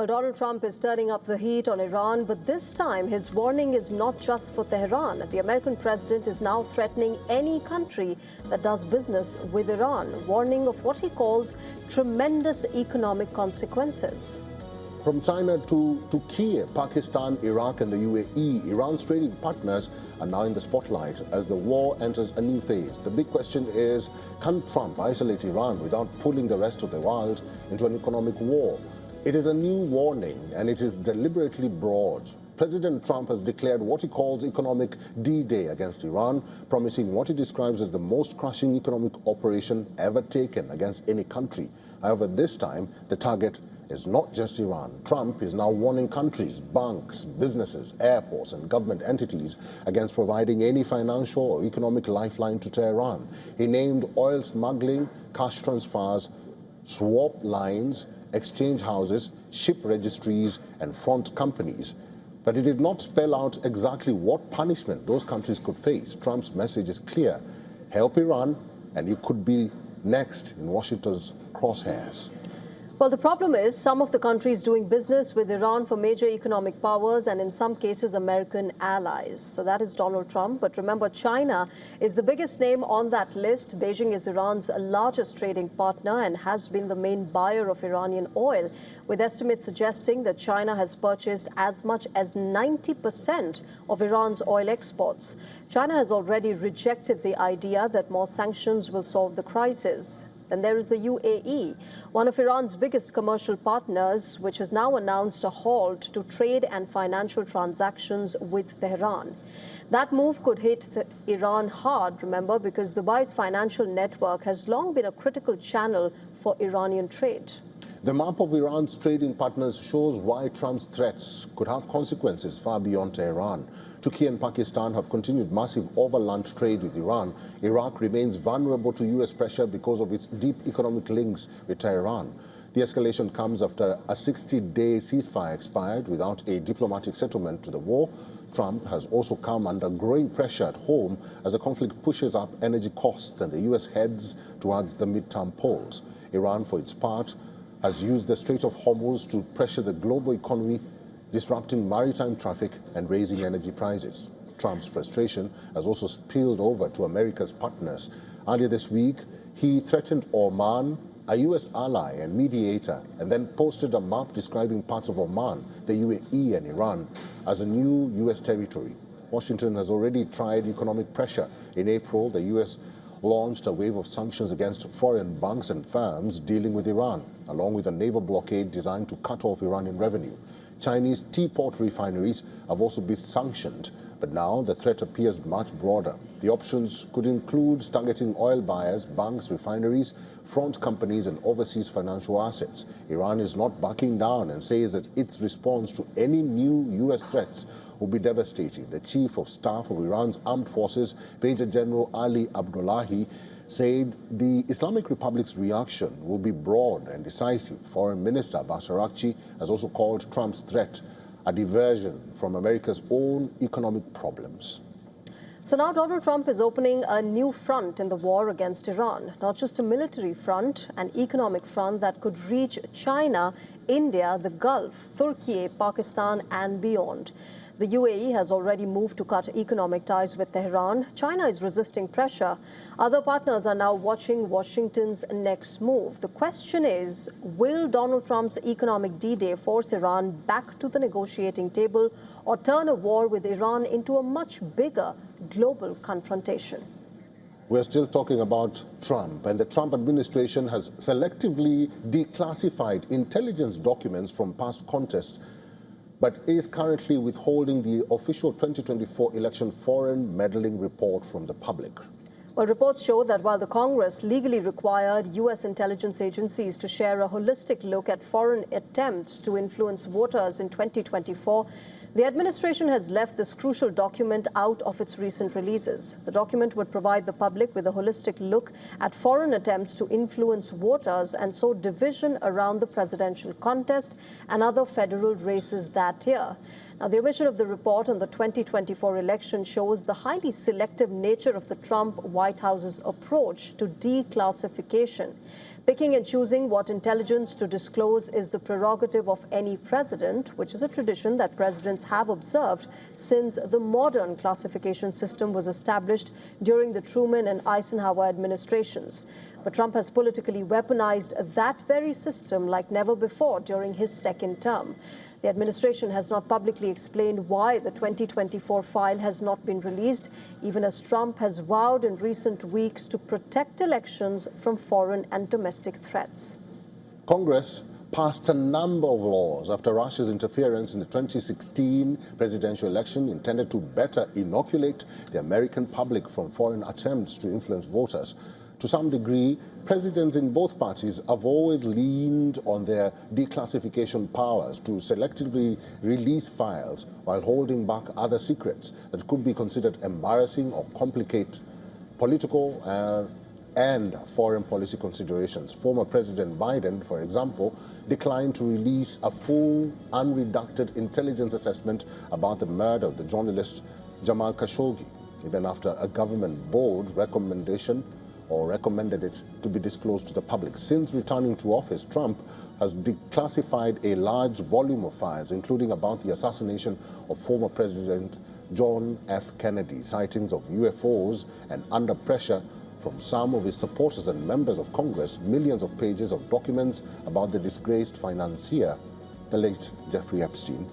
Well, Donald Trump is turning up the heat on Iran, but this time his warning is not just for Tehran. The American president is now threatening any country that does business with Iran, warning of what he calls tremendous economic consequences. From China to Kiev, Pakistan, Iraq and the UAE, Iran's trading partners are now in the spotlight as the war enters a new phase. The big question is, can Trump isolate Iran without pulling the rest of the world into an economic war? It is a new warning and it is deliberately broad. President Trump has declared what he calls economic D-Day against Iran, promising what he describes as the most crushing economic operation ever taken against any country. However, this time, the target is not just Iran. Trump is now warning countries, banks, businesses, airports and government entities against providing any financial or economic lifeline to Tehran. He named oil smuggling, cash transfers, swap lines, exchange houses, ship registries and front companies. But it did not spell out exactly what punishment those countries could face. Trump's message is clear: help Iran and you could be next in Washington's crosshairs. Well, the problem is some of the countries doing business with Iran for major economic powers and in some cases American allies. So that is Donald Trump. But remember, China is the biggest name on that list. Beijing is Iran's largest trading partner and has been the main buyer of Iranian oil, with estimates suggesting that China has purchased as much as 90% of Iran's oil exports. China has already rejected the idea that more sanctions will solve the crisis. And there is the UAE, one of Iran's biggest commercial partners, which has now announced a halt to trade and financial transactions with Tehran. That move could hit Iran hard, remember, because Dubai's financial network has long been a critical channel for Iranian trade. The map of Iran's trading partners shows why Trump's threats could have consequences far beyond Tehran. Turkey and Pakistan have continued massive overland trade with Iran. Iraq remains vulnerable to U.S. pressure because of its deep economic links with Tehran. The escalation comes after a 60-day ceasefire expired without a diplomatic settlement to the war. Trump has also come under growing pressure at home as the conflict pushes up energy costs and the U.S. heads towards the midterm polls. Iran, for its part, has used the Strait of Hormuz to pressure the global economy, disrupting maritime traffic and raising energy prices. Trump's frustration has also spilled over to America's partners. Earlier this week, he threatened Oman, a U.S. ally and mediator, and then posted a map describing parts of Oman, the UAE and Iran as a new U.S. territory. Washington has already tried economic pressure. In April, the U.S. launched a wave of sanctions against foreign banks and firms dealing with Iran, along with a naval blockade designed to cut off Iranian revenue. Chinese teapot refineries have also been sanctioned, but now the threat appears much broader. The options could include targeting oil buyers, banks, refineries, front companies and overseas financial assets. Iran is not backing down and says that its response to any new U.S. threats will be devastating. The Chief of Staff of Iran's Armed Forces, Major General Ali Abdullahi, said the Islamic Republic's reaction will be broad and decisive. Foreign Minister Abbas Araghchi has also called Trump's threat a diversion from America's own economic problems. So now Donald Trump is opening a new front in the war against Iran, not just a military front, an economic front that could reach China, India, the Gulf, Turkey, Pakistan and beyond. The UAE has already moved to cut economic ties with Tehran. China is resisting pressure. Other partners are now watching Washington's next move. The question is, will Donald Trump's economic D-Day force Iran back to the negotiating table or turn a war with Iran into a much bigger global confrontation? We're still talking about Trump, and the Trump administration has selectively declassified intelligence documents from past contests, but is currently withholding the official 2024 election foreign meddling report from the public. Well, reports show that while the Congress legally required U.S. intelligence agencies to share a holistic look at foreign attempts to influence voters in 2024, the administration has left this crucial document out of its recent releases. The document would provide the public with a holistic look at foreign attempts to influence voters and sow division around the presidential contest and other federal races that year. Now, the omission of the report on the 2024 election shows the highly selective nature of the Trump White House's approach to declassification. Picking and choosing what intelligence to disclose is the prerogative of any president, which is a tradition that presidents have observed since the modern classification system was established during the Truman and Eisenhower administrations. But Trump has politically weaponized that very system like never before during his second term. The administration has not publicly explained why the 2024 file has not been released, even as Trump has vowed in recent weeks to protect elections from foreign and domestic threats. Congress passed a number of laws after Russia's interference in the 2016 presidential election intended to better inoculate the American public from foreign attempts to influence voters. To some degree, presidents in both parties have always leaned on their declassification powers to selectively release files while holding back other secrets that could be considered embarrassing or complicate political and foreign policy considerations. Former President Biden, for example, declined to release a full, unredacted intelligence assessment about the murder of the journalist Jamal Khashoggi, even after a government board recommended it to be disclosed to the public. Since returning to office, Trump has declassified a large volume of files, including about the assassination of former President John F. Kennedy, sightings of UFOs, and under pressure from some of his supporters and members of Congress, millions of pages of documents about the disgraced financier, the late Jeffrey Epstein.